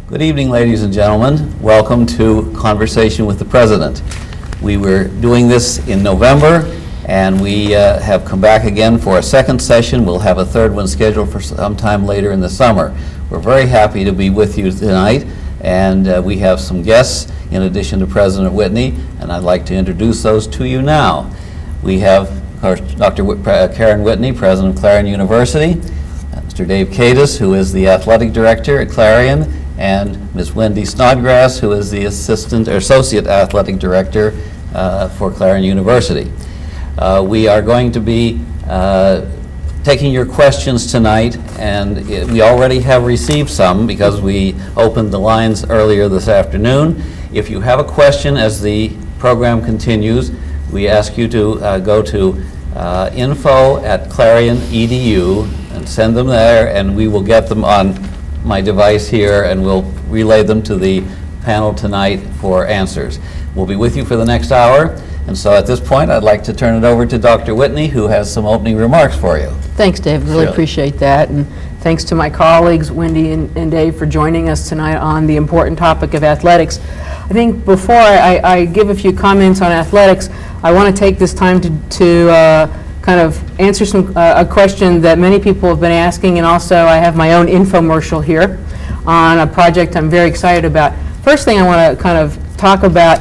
Good evening, ladies and gentlemen. Welcome to Conversation with the President. We were doing this in November, and we have come back again for a second session. We'll have a third one scheduled for sometime later in the summer. We're very happy to be with you tonight, and we have some guests in addition to President Whitney, and I'd like to introduce those to you now. We have, of course, Dr. Karen Whitney, President of Clarion University, Mr. Dave Kadis, who is the Athletic Director at Clarion, and Ms. Wendy Snodgrass, who is the Associate Athletic Director for Clarion University. We are going to be taking your questions tonight, and we already have received some because we opened the lines earlier this afternoon. If you have a question as the program continues, we ask you to go to info@clarion.edu and send them there, and we will get them on my device here, and we'll relay them to the panel tonight for answers. We'll be with you for the next hour, and so at this point I'd like to turn it over to Dr. Whitney, who has some opening remarks for you. Thanks, Dave. Really appreciate that, and thanks to my colleagues, Wendy and Dave, for joining us tonight on the important topic of athletics. I think before I give a few comments on athletics, I want to take this time to kind of answer a question that many people have been asking, and also I have my own infomercial here on a project I'm very excited about. First thing I want to kind of talk about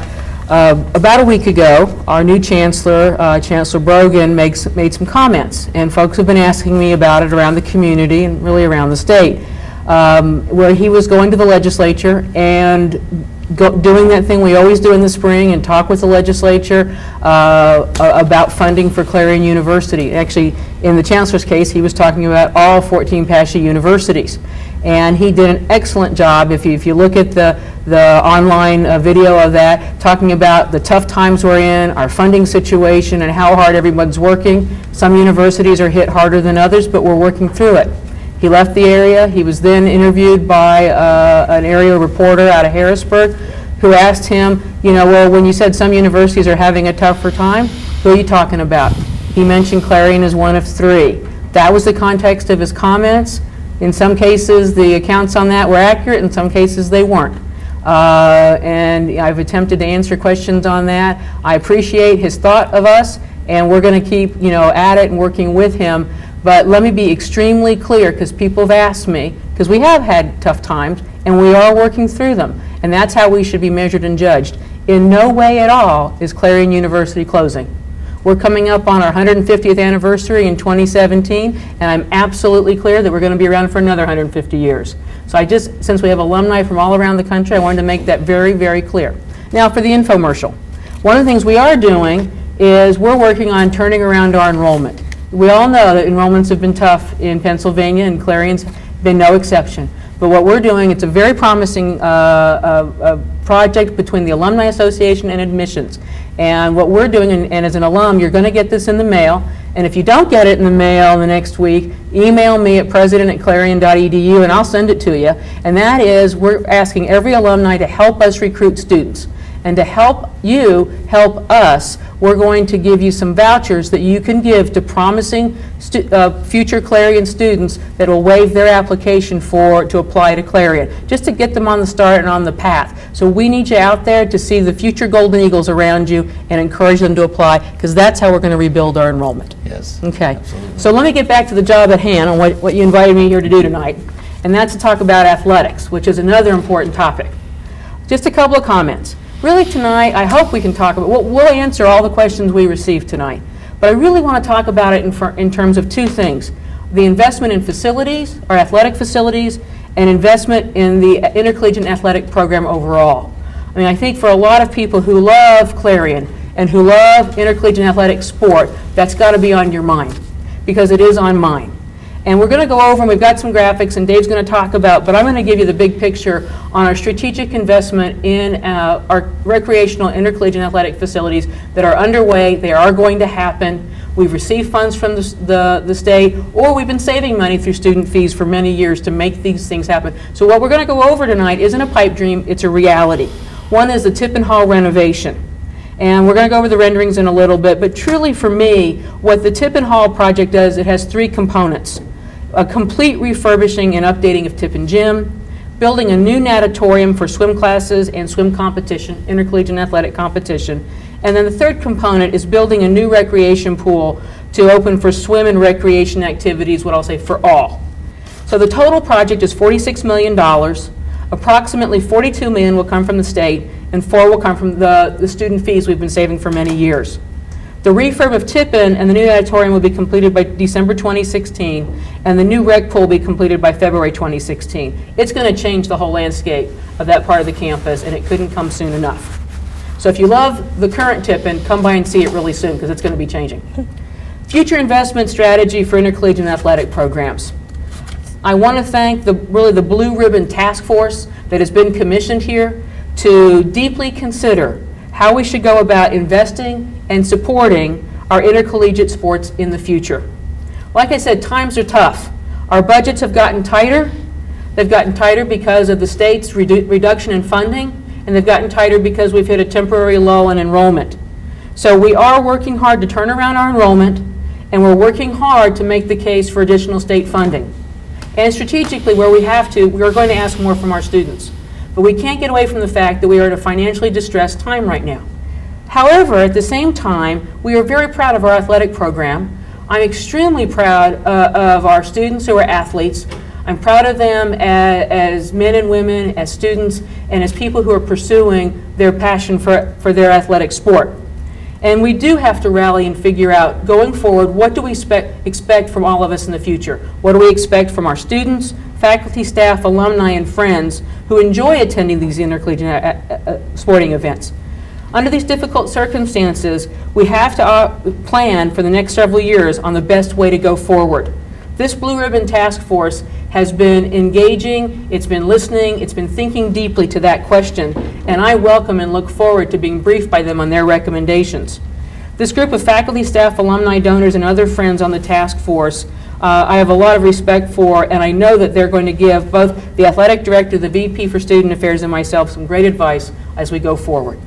a week ago, our new Chancellor, Chancellor Brogan, made some comments, and folks have been asking me about it around the community and really around the state, where he was going to the legislature and doing that thing we always do in the spring and talk with the legislature about funding for Clarion University. Actually, in the Chancellor's case, he was talking about all 14 PASHA universities. And he did an excellent job. If you look at the online video of that, talking about the tough times we're in, our funding situation, and how hard everyone's working. Some universities are hit harder than others, but we're working through it. He left the area. He was then interviewed by an area reporter out of Harrisburg who asked him, well, when you said some universities are having a tougher time, who are you talking about? He mentioned Clarion as one of three. That was the context of his comments. In some cases, the accounts on that were accurate. In some cases, they weren't. And I've attempted to answer questions on that. I appreciate his thought of us, and we're going to keep, at it and working with him. But let me be extremely clear, because people have asked me, because we have had tough times, and we are working through them. And that's how we should be measured and judged. In no way at all is Clarion University closing. We're coming up on our 150th anniversary in 2017, and I'm absolutely clear that we're going to be around for another 150 years. So since we have alumni from all around the country, I wanted to make that very, very clear. Now for the infomercial. One of the things we are doing is we're working on turning around our enrollment. We all know that enrollments have been tough in Pennsylvania, and Clarion's been no exception. But what we're doing, it's a very promising project between the Alumni Association and admissions. And what we're doing, and as an alum, you're going to get this in the mail. And if you don't get it in the mail in the next week, email me at president@clarion.edu and I'll send it to you. And that is, we're asking every alumni to help us recruit students. And to help you help us, we're going to give you some vouchers that you can give to promising future Clarion students that will waive their application to apply to Clarion, just to get them on the start and on the path. So we need you out there to see the future Golden Eagles around you and encourage them to apply, because that's how we're going to rebuild our enrollment. Yes. Okay. Absolutely. So let me get back to the job at hand on what you invited me here to do tonight, and that's to talk about athletics, which is another important topic. Just a couple of comments. Really tonight, I hope we can talk about, we'll answer all the questions we received tonight, but I really want to talk about it in terms of two things: the investment in facilities, our athletic facilities, and investment in the intercollegiate athletic program overall. I mean, I think for a lot of people who love Clarion and who love intercollegiate athletic sport, that's got to be on your mind, because it is on mine. And we're going to go over, and we've got some graphics, and Dave's going to talk about, but I'm going to give you the big picture on our strategic investment in our recreational intercollegiate athletic facilities that are underway. They are going to happen. We've received funds from the state, or we've been saving money through student fees for many years to make these things happen. So what we're going to go over tonight isn't a pipe dream, it's a reality. One is the Tippin Hall renovation. And we're going to go over the renderings in a little bit, but truly for me, what the Tippin Hall project does, it has three components: a complete refurbishing and updating of Tippin Gym, building a new natatorium for swim classes and swim competition, intercollegiate athletic competition. And then the third component is building a new recreation pool to open for swim and recreation activities, what I'll say for all. So the total project is $46 million. Approximately $42 million will come from the state, and $4 million will come from the student fees we've been saving for many years. The refurb of Tippin and the new auditorium will be completed by December 2016, and the new rec pool will be completed by February 2016. It's going to change the whole landscape of that part of the campus, and it couldn't come soon enough. So if you love the current Tippin, come by and see it really soon, because it's going to be changing. Future investment strategy for intercollegiate athletic programs. I want to thank the Blue Ribbon Task Force that has been commissioned here to deeply consider how we should go about investing and supporting our intercollegiate sports in the future. Like I said, times are tough. Our budgets have gotten tighter. They've gotten tighter because of the state's reduction in funding, and they've gotten tighter because we've hit a temporary lull in enrollment. So we are working hard to turn around our enrollment, and we're working hard to make the case for additional state funding. And strategically, where we have to, we are going to ask more from our students. But we can't get away from the fact that we are at a financially distressed time right now. However, at the same time, we are very proud of our athletic program. I'm extremely proud of our students who are athletes. I'm proud of them as men and women, as students, and as people who are pursuing their passion for their athletic sport. And we do have to rally and figure out, going forward, what do we expect from all of us in the future? What do we expect from our students, faculty, staff, alumni, and friends who enjoy attending these intercollegiate sporting events? Under these difficult circumstances, we have to plan for the next several years on the best way to go forward. This Blue Ribbon Task Force has been engaging, it's been listening, it's been thinking deeply to that question, and I welcome and look forward to being briefed by them on their recommendations. This group of faculty, staff, alumni, donors, and other friends on the task force I have a lot of respect for, and I know that they're going to give both the athletic director, the VP for Student Affairs, and myself some great advice as we go forward.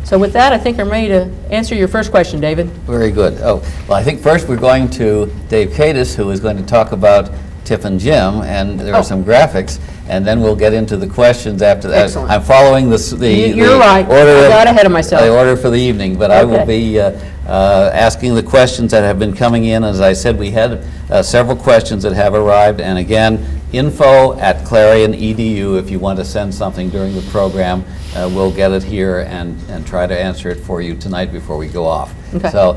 So with that, I think I'm ready to answer your first question, David. Very good. Oh, well, I think first we're going to Dave Kadis, who is going to talk about Tippin Gym, and there are some graphics, and then we'll get into the questions after that. Excellent. I'm following You're right. order. I got ahead of myself. The order for the evening, but I will be asking the questions that have been coming in. As I said, we had several questions that have arrived, and again, info@clarion.edu if you want to send something during the program. We'll get it here and try to answer it for you tonight before we go off. Okay. So,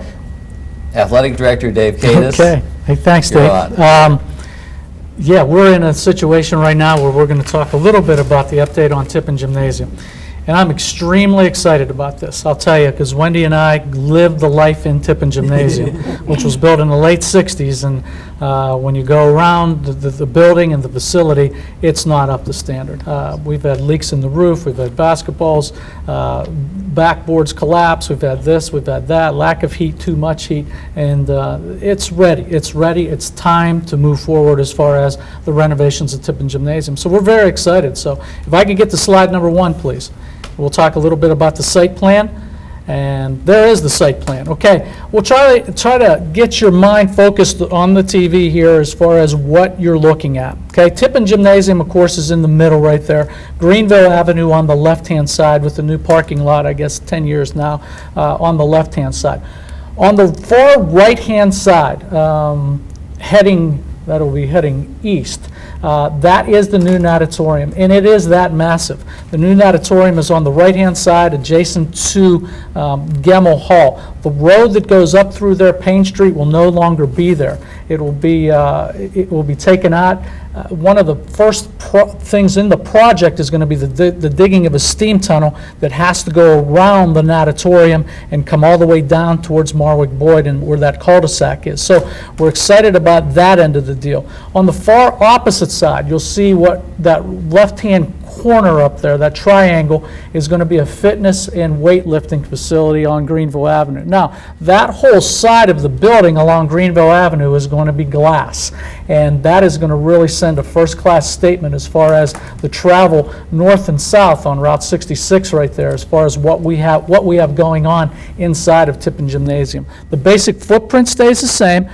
Athletic Director Dave Kadis. Okay. Hey, thanks, You're Dave. Yeah, we're in a situation right now where we're going to talk a little bit about the update on Tippin Gymnasium. And I'm extremely excited about this, I'll tell you, because Wendy and I lived the life in Tippin Gymnasium, which was built in the late 60s. And when you go around the building and the facility, it's not up to standard. We've had leaks in the roof, we've had basketballs, backboards collapse, we've had this, we've had that, lack of heat, too much heat, and it's ready. It's ready. It's time to move forward as far as the renovations of Tippin Gymnasium. So we're very excited. So if I could get to slide number 1, please. We'll talk a little bit about the site plan, and there is the site plan. Okay, we'll try to get your mind focused on the TV here as far as what you're looking at. Okay, Tippin Gymnasium, of course, is in the middle right there. Greenville Avenue on the left-hand side with the new parking lot, I guess 10 years now, on the left-hand side. On the far right-hand side, that'll be heading east. That is the new natatorium, and it is that massive. The new natatorium is on the right-hand side, adjacent to Gemmell Hall. The road that goes up through there, Payne Street, will no longer be there. It will be taken out. One of the first things in the project is going to be the digging of a steam tunnel that has to go around the natatorium and come all the way down towards Marwick Boyd and where that cul-de-sac is. So we're excited about that end of the deal. On the far opposite side, you'll see what that left-hand corner up there, that triangle, is going to be a fitness and weightlifting facility on Greenville Avenue. Now, that whole side of the building along Greenville Avenue is going to be glass, and that is going to really send a first-class statement as far as the travel north and south on Route 66 right there, as far as what we have going on inside of Tippin Gymnasium. The basic footprint stays the same.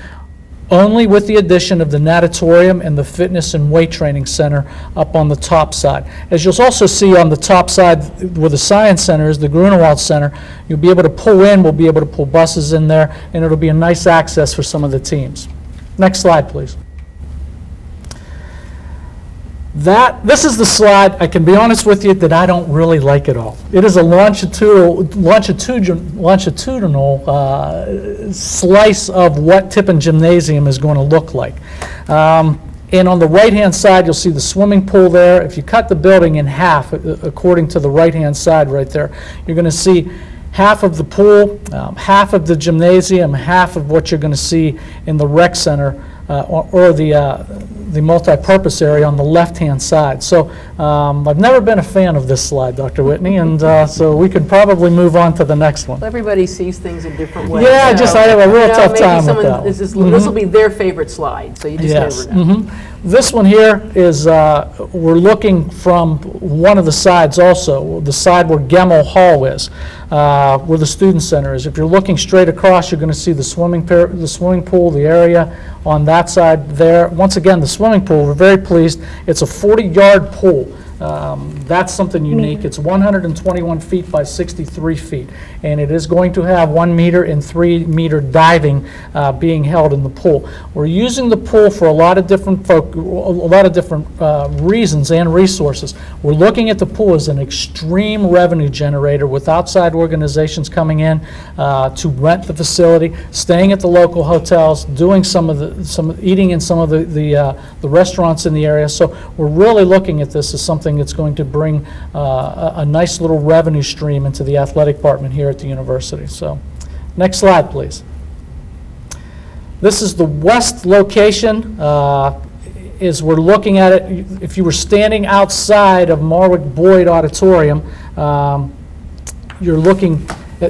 only with the addition of the natatorium and the fitness and weight training center up on the top side. As you'll also see on the top side where the science center is, the Grunewald Center, you'll be able to pull in, we'll be able to pull buses in there, and it'll be a nice access for some of the teams. Next slide, please. This is the slide, I can be honest with you, that I don't really like at all. It is a longitudinal slice of what Tippin Gymnasium is going to look like. And on the right-hand side, you'll see the swimming pool there. If you cut the building in half, according to the right-hand side right there, you're going to see half of the pool, half of the gymnasium, half of what you're going to see in the rec center or the multi-purpose area on the left-hand side. So I've never been a fan of this slide, Dr. Whitney, and so we could probably move on to the next one. Everybody sees things in different ways. Yeah, I have a real tough maybe time with someone- that. This will be their favorite slide, so you just Yes. never know. This one here is, we're looking from one of the sides also, the side where Gemmel Hall is, where the student center is. If you're looking straight across, you're going to see the swimming pool, the area on that side there. Once again, the swimming pool, we're very pleased. It's a 40-yard pool. That's something unique. It's 121 feet by 63 feet, and it is going to have 1 meter and 3 meter diving being held in the pool. We're using the pool for a lot of different reasons and resources. We're looking at the pool as an extreme revenue generator with outside organizations coming in to rent the facility, staying at the local hotels, doing eating in some of the restaurants in the area. So we're really looking at this as something that's going to bring a nice little revenue stream into the athletic department here at the university. So, next slide, please. This is the west location. As we're looking at it, if you were standing outside of Marwick Boyd Auditorium,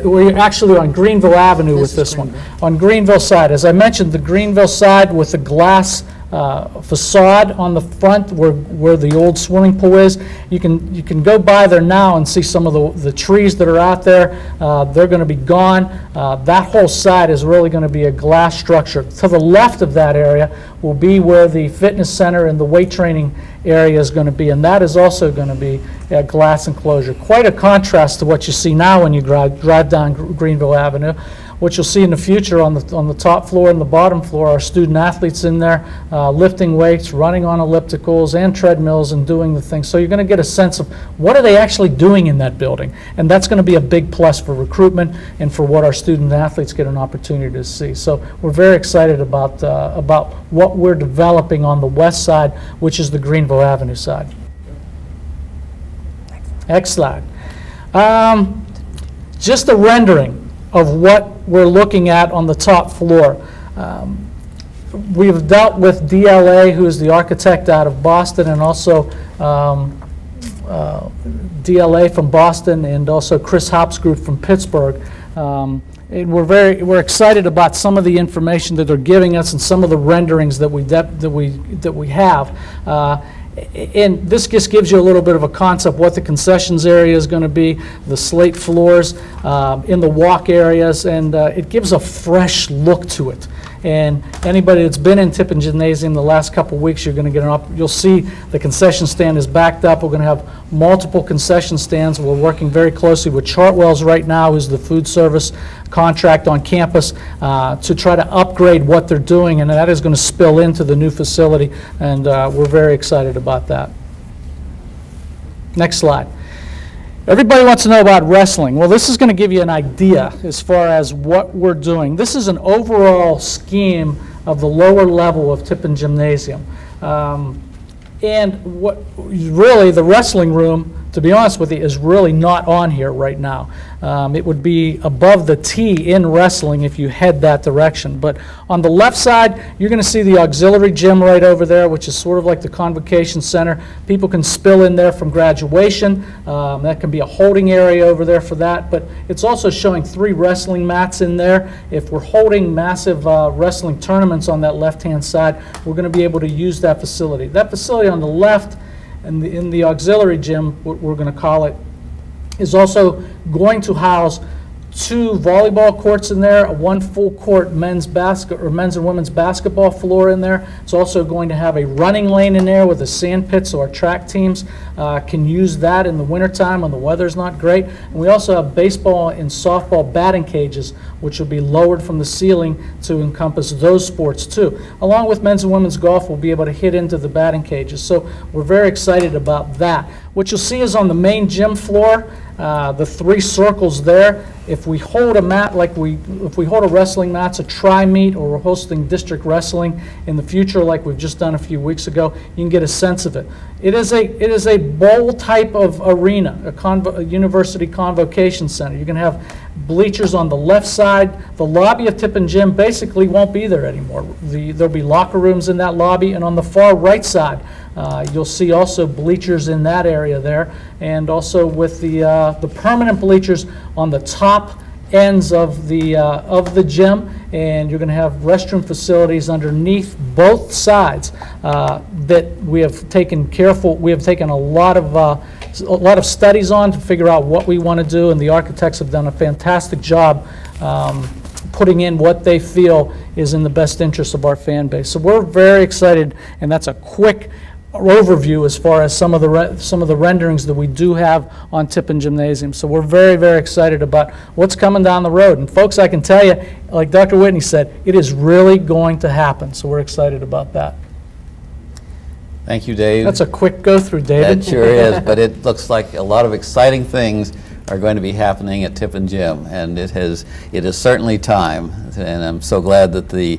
we're actually on Greenville Avenue with this one. On Greenville side, as I mentioned, the Greenville side with the glass facade on the front where the old swimming pool is. You can go by there now and see some of the trees that are out there. They're going to be gone. That whole side is really going to be a glass structure. To the left of that area will be where the fitness center and the weight training area is going to be, and that is also going to be a glass enclosure. Quite a contrast to what you see now when you drive down Greenville Avenue. What you'll see in the future on the top floor and the bottom floor are student athletes in there lifting weights, running on ellipticals and treadmills and doing the things. So you're going to get a sense of what are they actually doing in that building. And that's going to be a big plus for recruitment and for what our student athletes get an opportunity to see. So we're very excited about what we're developing on the west side, which is the Greenville Avenue side. Next slide. Just a rendering of what we're looking at on the top floor. We've dealt with DLA, who is the architect out of Boston, and also DLA from Boston, and also Chris Hopp's group from Pittsburgh. And we're excited about some of the information that they're giving us and some of the renderings that we have. And this just gives you a little bit of a concept what the concessions area is going to be, the slate floors in the walk areas, and it gives a fresh look to it. And anybody that's been in Tippin Gymnasium the last couple of weeks, you're going to get you'll see the concession stand is backed up. We're going to have multiple concession stands. We're working very closely with Chartwell's right now, who's the food service contract on campus, to try to upgrade what they're doing, and that is going to spill into the new facility, and we're very excited about that. Next slide. Everybody wants to know about wrestling. Well, this is going to give you an idea as far as what we're doing. This is an overall scheme of the lower level of Tippin Gymnasium. And what really the wrestling room, to be honest with you, is really not on here right now. It would be above the T in wrestling if you head that direction. But on the left side, you're going to see the auxiliary gym right over there, which is sort of like the convocation center. People can spill in there from graduation. That can be a holding area over there for that. But it's also showing 3 wrestling mats in there. If we're holding massive wrestling tournaments on that left-hand side, we're going to be able to use that facility. That facility on the left, and in the auxiliary gym, what we're going to call it, is also going to house 2 volleyball courts in there, 1 full court men's and women's basketball floor in there. It's also going to have a running lane in there with a sand pit, so our track teams can use that in the wintertime when the weather's not great. And we also have baseball and softball batting cages, which will be lowered from the ceiling to encompass those sports too. Along with men's and women's golf, we'll be able to hit into the batting cages. So we're very excited about that. What you'll see is on the main gym floor, the 3 circles there. If we hold a mat if we hold a wrestling mat's a tri-meet, or we're hosting district wrestling in the future like we've just done a few weeks ago, you can get a sense of it. It is a bowl type of arena, a university convocation center. You're going to have bleachers on the left side. The lobby of Tippin Gym basically won't be there anymore. There'll be locker rooms in that lobby, and on the far right side, you'll see also bleachers in that area there, and also with the permanent bleachers on the top ends of the gym, and you're going to have restroom facilities underneath both sides that we have taken a lot of studies on to figure out what we want to do, and the architects have done a fantastic job putting in what they feel is in the best interest of our fan base. So we're very excited, and that's a quick overview as far as some of the renderings that we do have on Tippin Gymnasium. So we're very, very excited about what's coming down the road. And folks, I can tell you, like Dr. Whitney said, it is really going to happen. So we're excited about that. Thank you, Dave. That's a quick go-through, David. That sure is, but it looks like a lot of exciting things are going to be happening at Tippin Gym, and it is certainly time, and I'm so glad that the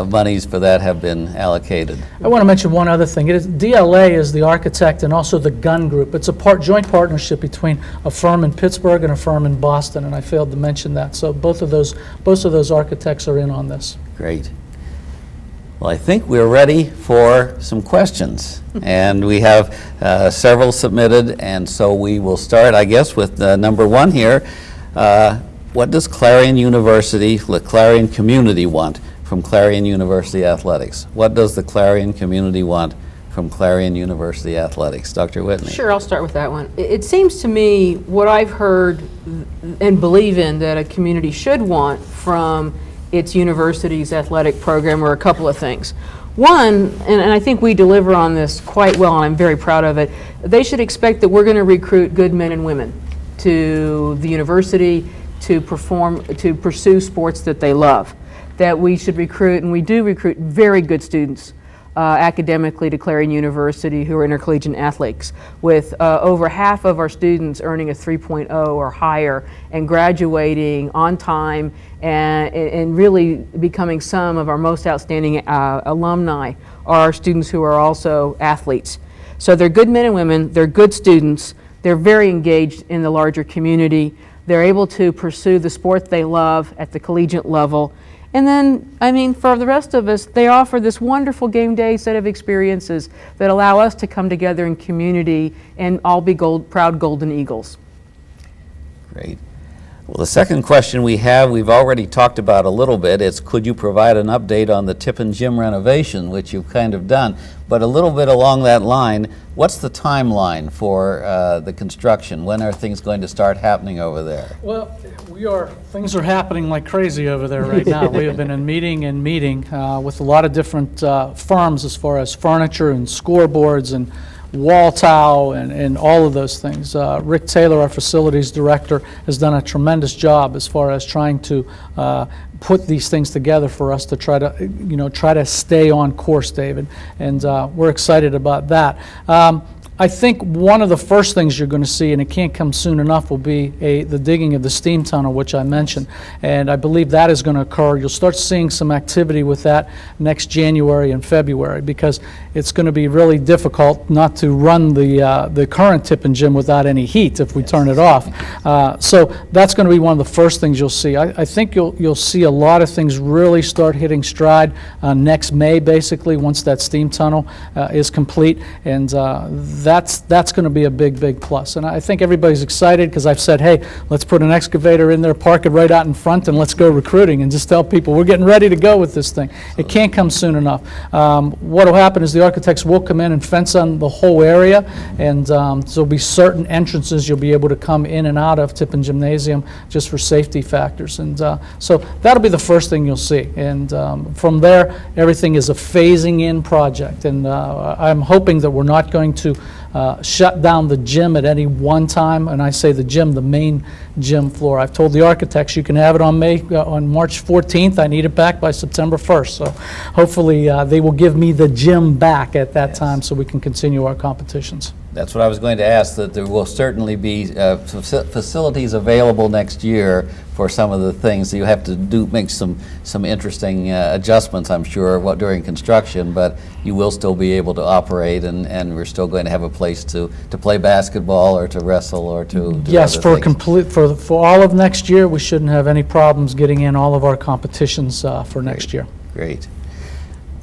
monies for that have been allocated. I want to mention one other thing. DLA is the architect and also the Gunn Group. It's a joint partnership between a firm in Pittsburgh and a firm in Boston, and I failed to mention that. So both of those architects are in on this. Great. Well, I think we're ready for some questions, and we have several submitted, and so we will start, I guess, with number 1 here. What does Clarion University, the Clarion community want from Clarion University Athletics? What does the Clarion community want from Clarion University Athletics? Dr. Whitney. Sure, I'll start with that one. It seems to me what I've heard and believe in that a community should want from its university's athletic program are a couple of things. One, and I think we deliver on this quite well, and I'm very proud of it, they should expect that we're going to recruit good men and women to the university to pursue sports that they love. That we should recruit, and we do recruit very good students academically to Clarion University who are intercollegiate athletes, with over half of our students earning a 3.0 or higher and graduating on time and really becoming some of our most outstanding alumni are our students who are also athletes. So they're good men and women, they're good students, they're very engaged in the larger community, they're able to pursue the sport they love at the collegiate level. And then, I mean, for the rest of us, they offer this wonderful game day set of experiences that allow us to come together in community and all be proud Golden Eagles. Great. Well, the second question we've already talked about a little bit. It's could you provide an update on the Tippin Gym renovation, which you've kind of done, but a little bit along that line, what's the timeline for the construction? When are things going to start happening over there? Well, things are happening like crazy over there right now. We have been in meeting with a lot of different firms as far as furniture and scoreboards and wall towel and all of those things. Rick Taylor, our facilities director, has done a tremendous job as far as trying to put these things together for us to try to stay on course, David, and we're excited about that. I think one of the first things you're going to see, and it can't come soon enough, will be the digging of the steam tunnel, which I mentioned, and I believe that is going to occur. You'll start seeing some activity with that next January and February, because it's going to be really difficult not to run the current Tippin Gym without any heat if we turn it off. So that's going to be one of the first things you'll see. I think you'll see a lot of things really start hitting stride next May, basically, once that steam tunnel is complete, and that's going to be a big, big plus. And I think everybody's excited because I've said, hey, let's put an excavator in there, park it right out in front, and let's go recruiting, and just tell people we're getting ready to go with this thing. It can't come soon enough. What will happen is the architects will come in and fence on the whole area, and there'll be certain entrances you'll be able to come in and out of Tippin Gymnasium just for safety factors. And so that'll be the first thing you'll see. And from there, everything is a phasing in project. And I'm hoping that we're not going to shut down the gym at any one time. And I say the gym, the main gym floor. I've told the architects you can have it on March 14th. I need it back by September 1st. So hopefully they will give me the gym back at that time so we can continue our competitions. That's what I was going to ask, that there will certainly be facilities available next year for some of the things. So you have to make some interesting adjustments, I'm sure, during construction, but you will still be able to operate, and we're still going to have a place to play basketball or to wrestle or to do Yes, other things. for all of next year, we shouldn't have any problems getting in all of our competitions for next year. Great.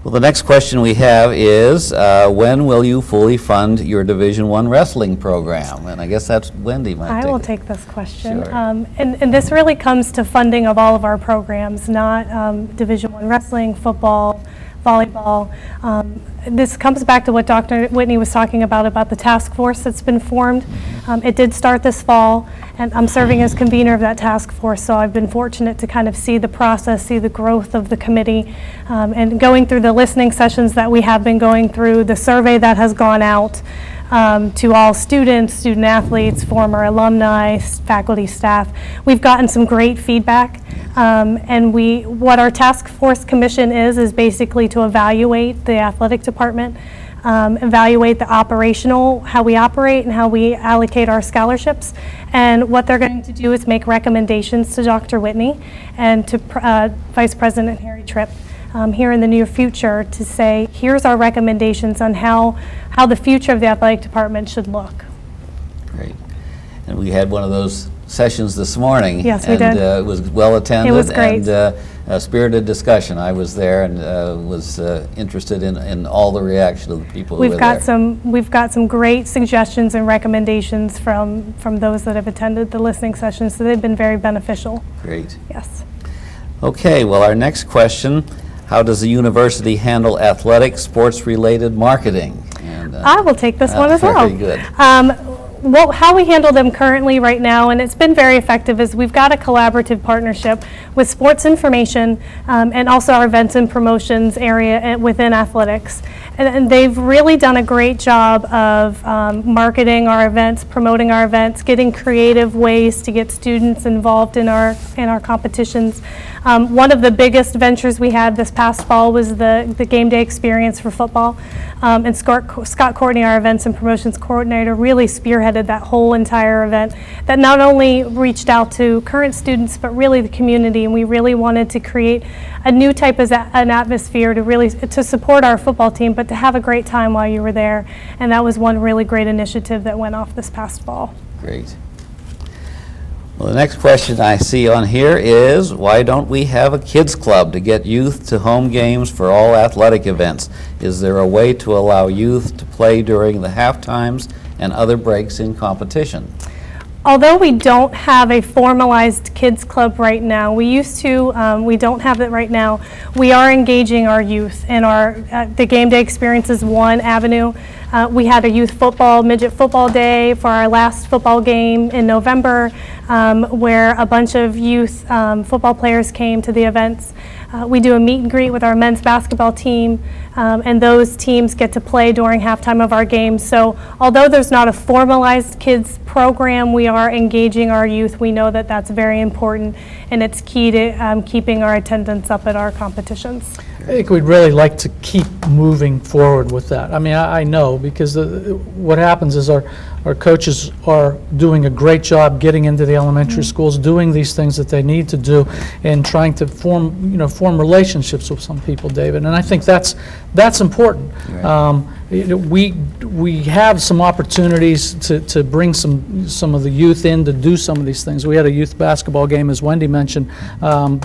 Well, the next question we have is, when will you fully fund your Division I wrestling program? And I guess that's Wendy might I take will it. take this question. Sure. And this really comes to funding of all of our programs, not Division I wrestling, football, volleyball. This comes back to what Dr. Whitney was talking about the task force that's been formed. It did start this fall, and I'm serving as convener of that task force, so I've been fortunate to kind of see the process, see the growth of the committee, and going through the listening sessions that we have been going through, the survey that has gone out to all students, student athletes, former alumni, faculty, staff. We've gotten some great feedback, and what our task force commission is basically to evaluate the athletic department, evaluate the operational, how we operate and how we allocate our scholarships. And what they're going to do is make recommendations to Dr. Whitney and to Vice President Harry Tripp here in the near future to say, here's our recommendations on how the future of the athletic department should look. Great. And we had one of those sessions this morning. Yes, we did. And it was well attended. It was great. And a spirited discussion. I was there and was interested in all the reaction of the people who were there. We've got some great suggestions and recommendations from those that have attended the listening sessions, so they've been very beneficial. Great. Yes. Okay, well, our next question, how does the university handle athletic, sports-related marketing? And, I will take this one as well. Very good. How we handle them currently right now, and it's been very effective, is we've got a collaborative partnership with Sports Information and also our events and promotions area within athletics. And they've really done a great job of marketing our events, promoting our events, getting creative ways to get students involved in our competitions. One of the biggest ventures we had this past fall was the game day experience for football. And Scott Courtney, our events and promotions coordinator, really spearheaded that whole entire event that not only reached out to current students, but really the community. And we really wanted to create a new type of an atmosphere to support our football team, but to have a great time while you were there. And that was one really great initiative that went off this past fall. Great. Well, the next question I see on here is, why don't we have a kids club to get youth to home games for all athletic events? Is there a way to allow youth to play during the half times and other breaks in competition? Although we don't have a formalized kids club right now, we used to, we don't have it right now, we are engaging our youth in the game day experience is one avenue. We had a youth football, midget football day for our last football game in November, where a bunch of youth football players came to the events. We do a meet and greet with our men's basketball team, and those teams get to play during halftime of our games. So although there's not a formalized kids program, we are engaging our youth. We know that that's very important, and it's key to keeping our attendance up at our competitions. I think we'd really like to keep moving forward with that. I mean, I know, because what happens is our coaches are doing a great job getting into the elementary schools, doing these things that they need to do, and trying to form relationships with some people, David. And I think that's important. Right. we have some opportunities to bring some of the youth in to do some of these things. We had a youth basketball game, as Wendy mentioned,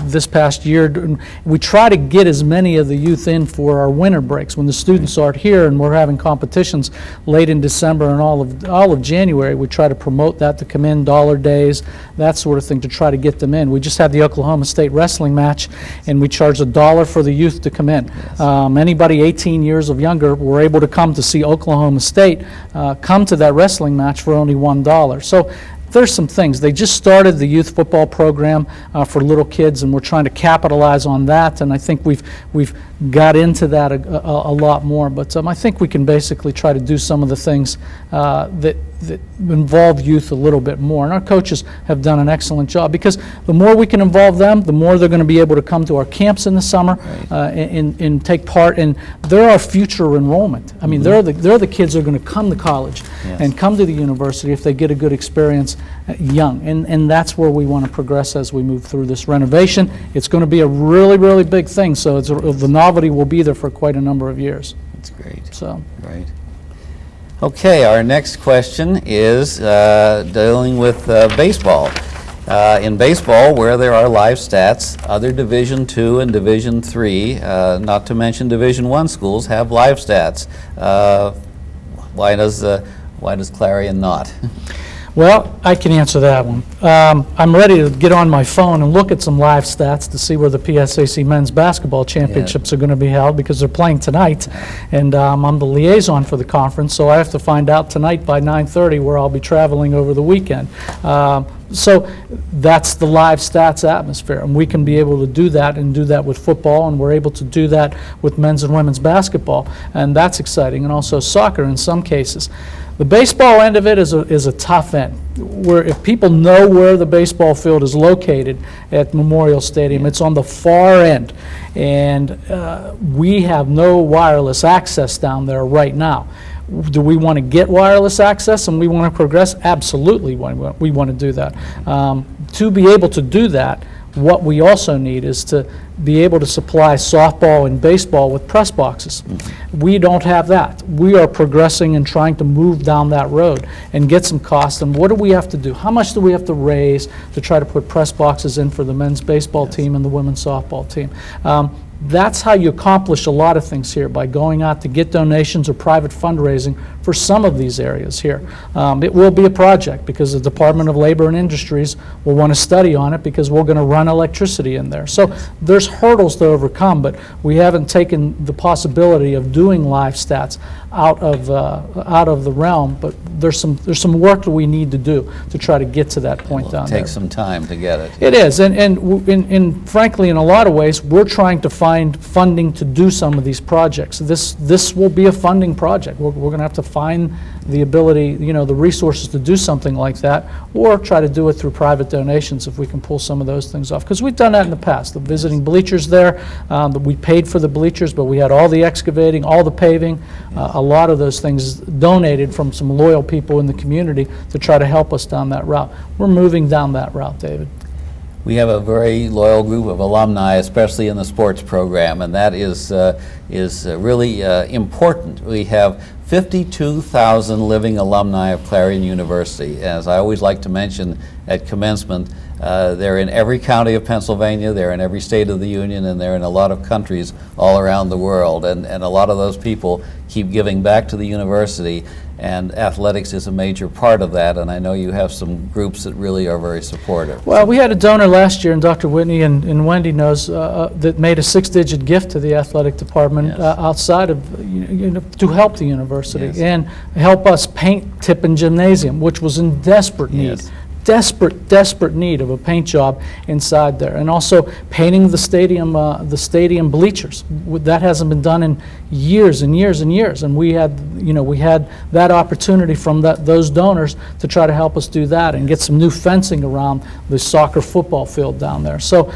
this past year. We try to get as many of the youth in for our winter breaks when the students aren't here and we're having competitions late in December and all of January. We try to promote that to come in, dollar days, that sort of thing, to try to get them in. We just had the Oklahoma State wrestling match, and we charged $1 for the youth to come in. Anybody 18 years of younger were able to come to see Oklahoma State come to that wrestling match for only $1. So there's some things. They just started the youth football program for little kids, and we're trying to capitalize on that, and I think we've got into that a lot more. But I think we can basically try to do some of the things that involve youth a little bit more. And our coaches have done an excellent job, because the more we can involve them, the more they're going to be able to come to our camps in the summer and take part. And they're our future enrollment. I mean, they're the kids that are going to come to college and come to the university if they get a good experience young. And that's where we want to progress as we move through this renovation. It's going to be a really, really big thing, so the novelty will be there for quite a number of years. That's great. So. Great. Okay, our next question is dealing with baseball. In baseball, where there are live stats, other Division II and Division III, not to mention Division I schools, have live stats. Why does Clarion not? Well, I can answer that one. I'm ready to get on my phone and look at some live stats to see where the PSAC men's basketball championships are going to be held, because they're playing tonight, and I'm the liaison for the conference, so I have to find out tonight by 9:30 where I'll be traveling over the weekend. So that's the live stats atmosphere, and we can be able to do that, and do that with football, and we're able to do that with men's and women's basketball, and that's exciting, and also soccer in some cases. The baseball end of it is a tough end, where if people know where the baseball field is located at Memorial Stadium, it's on the far end, and we have no wireless access down there right now. Do we want to get wireless access and we want to progress? Absolutely, we want to do that. To be able to do that, what we also need is to be able to supply softball and baseball with press boxes. We don't have that. We are progressing and trying to move down that road and get some cost. And what do we have to do? How much do we have to raise to try to put press boxes in for the men's baseball team and the women's softball team? That's how you accomplish a lot of things here, by going out to get donations or private fundraising for some of these areas here. It will be a project, because the Department of Labor and Industries will want to study on it, because we're going to run electricity in there. So there's hurdles to overcome, but we haven't taken the possibility of doing live stats out of the realm. But there's some work that we need to do to try to get to that point down there. It takes some time to get it. It is, and frankly, in a lot of ways, we're trying to find funding to do some of these projects. This will be a funding project. We're going to have to find the ability, the resources to do something like that, or try to do it through private donations if we can pull some of those things off. Because we've done that in the past. The visiting bleachers there, we paid for the bleachers, but we had all the excavating, all the paving, a lot of those things donated from some loyal people in the community to try to help us down that route. We're moving down that route, David. We have a very loyal group of alumni, especially in the sports program, and that is really important. We have 52,000 living alumni of Clarion University. As I always like to mention at commencement, they're in every county of Pennsylvania, they're in every state of the union, and they're in a lot of countries all around the world. And a lot of those people keep giving back to the university, and athletics is a major part of that, and I know you have some groups that really are very supportive. Well, we had a donor last year, and Dr. Whitney and Wendy knows, that made a 6-digit gift to the athletic department outside of, to help the university and help us paint Tippin Gymnasium, which was in desperate need. Desperate need of a paint job inside there, and also painting the stadium bleachers. That hasn't been done in years and years and years, and we had that opportunity from those donors to try to help us do that and get some new fencing around the soccer football field down there. So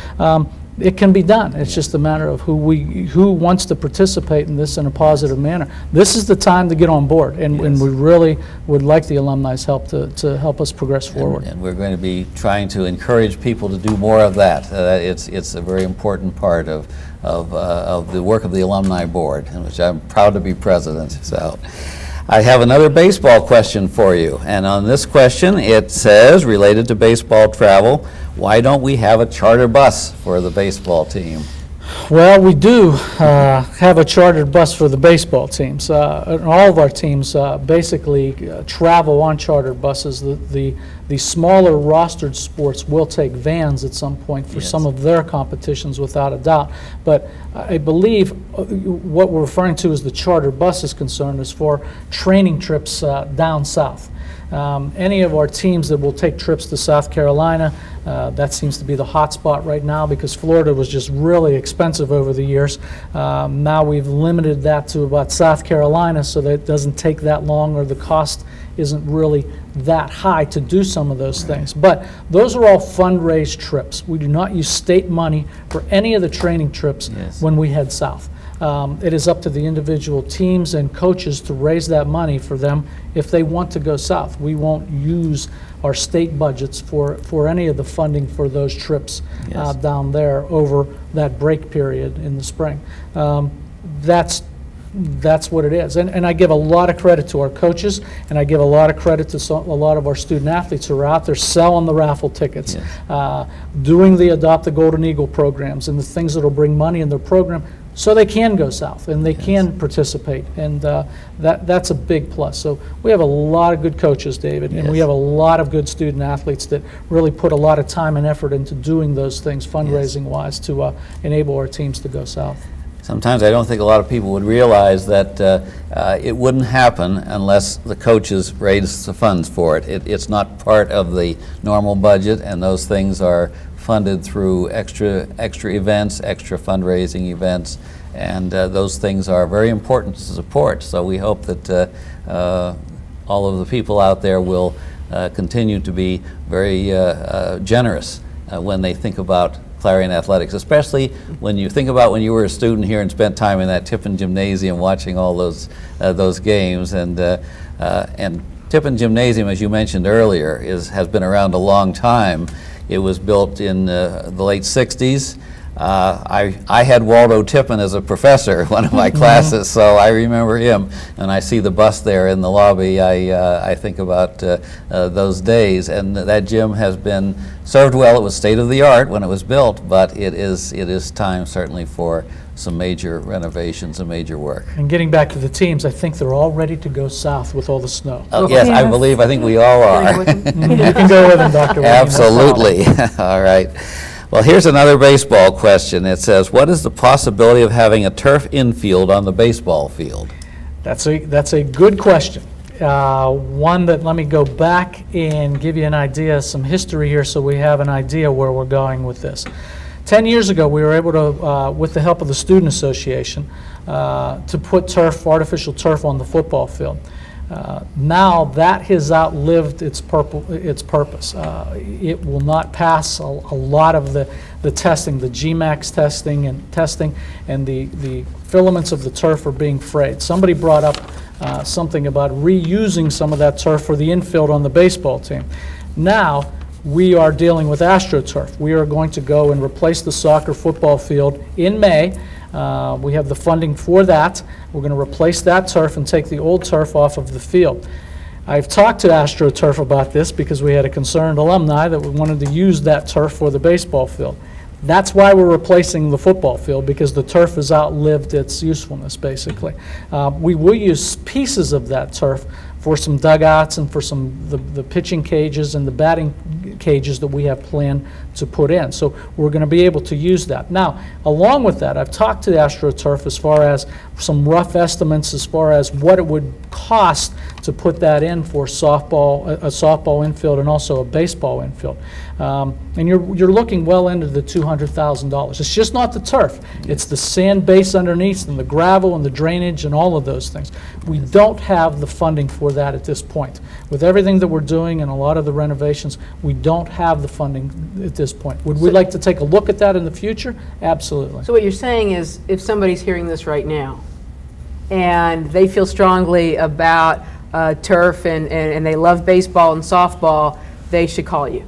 it can be done. It's just a matter of who wants to participate in this in a positive manner. This is the time to get on board, and we really would like the alumni's help to help us progress forward. And we're going to be trying to encourage people to do more of that. It's a very important part of the work of the Alumni Board, in which I'm proud to be president. So, I have another baseball question for you, and on this question it says, related to baseball travel, why don't we have a charter bus for the baseball team? Well, we do have a chartered bus for the baseball teams. And all of our teams basically travel on chartered buses. The smaller rostered sports will take vans at some point for some of their competitions, without a doubt. But I believe what we're referring to as the charter bus is concerned is for training trips down south. Any of our teams that will take trips to South Carolina, that seems to be the hot spot right now because Florida was just really expensive over the years. Now we've limited that to about South Carolina so that it doesn't take that long, or the cost isn't really that high to do some of those things. But those are all fundraised trips. We do not use state money for any of the training trips when we head south. It is up to the individual teams and coaches to raise that money for them if they want to go south. We won't use our state budgets for any of the funding for those trips down there over that break period in the spring. That's what it is. And I give a lot of credit to our coaches, and I give a lot of credit to a lot of our student athletes who are out there selling the raffle tickets, doing the Adopt the Golden Eagle programs and the things that will bring money in their program so they can go south and they can participate. And that's a big plus. So we have a lot of good coaches, David, and we have a lot of good student athletes that really put a lot of time and effort into doing those things fundraising-wise to enable our teams to go south. Sometimes I don't think a lot of people would realize that it wouldn't happen unless the coaches raised the funds for it. It's not part of the normal budget, and those things are funded through extra events, extra fundraising events, and those things are very important to support. So we hope that all of the people out there will continue to be very generous when they think about Clarion Athletics, especially when you think about when you were a student here and spent time in that Tippin Gymnasium watching all those games. And Tippin Gymnasium, as you mentioned earlier, has been around a long time. It was built in the late 60s. I had Waldo Tippin as a professor in one of my classes, so I remember him. And I see the bus there in the lobby. I think about those days, and that gym has been served well. It was state of the art when it was built, but it is time certainly for some major renovations and major work. And getting back to the teams, I think they're all ready to go south with all the snow. Oh, yes, I think we all are. You can go with them, Dr. Wayne, no Absolutely. All right. Well, here's another baseball question. It says, what is the possibility of having a turf infield on the baseball field? That's a good question. One that, let me go back and give you an idea, some history here so we have an idea where we're going with this. 10 years ago, we were able to, with the help of the Student Association, to put artificial turf on the football field. Now that has outlived its purpose. It will not pass a lot of the testing, the GMAX testing, and the filaments of the turf are being frayed. Somebody brought up something about reusing some of that turf for the infield on the baseball team. Now we are dealing with AstroTurf. We are going to go and replace the soccer football field in May. We have the funding for that. We're going to replace that turf and take the old turf off of the field. I've talked to AstroTurf about this because we had a concerned alumni that wanted to use that turf for the baseball field. That's why we're replacing the football field, because the turf has outlived its usefulness, basically. We will use pieces of that turf for some dugouts and for the pitching cages and the batting cages that we have planned to put in. So we're going to be able to use that. Now, along with that, I've talked to the AstroTurf as far as some rough estimates as far as what it would cost to put that in for a softball infield and also a baseball infield. And you're looking well into the $200,000. It's just not the turf. It's the sand base underneath and the gravel and the drainage and all of those things. We don't have the funding for that at this point. With everything that we're doing and a lot of the renovations, we don't have the funding at this point. Would we like to take a look at that in the future? Absolutely. So what you're saying is, if somebody's hearing this right now, and they feel strongly about turf and they love baseball and softball, they should call you.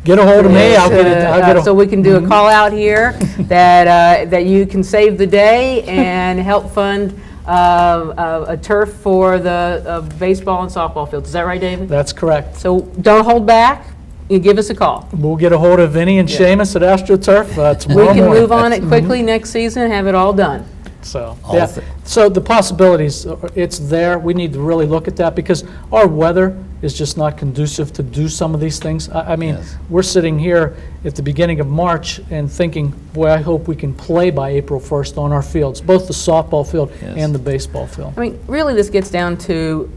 Get a hold of me, I'll get it. So we can do a call out here that you can save the day and help fund a turf for the baseball and softball fields. Is that right, David? That's correct. So don't hold back. You give us a call. We'll get a hold of Vinny and Seamus at AstroTurf tomorrow We morning. can move on it quickly next season and have it all done. So, All yeah. th- So the possibilities, it's there. We need to really look at that because our weather is just not conducive to do some of these things. I mean, Yes. we're sitting here at the beginning of March and thinking, boy, I hope we can play by April 1st on our fields, both the softball field Yes. and the baseball field. I mean, really, this gets down to,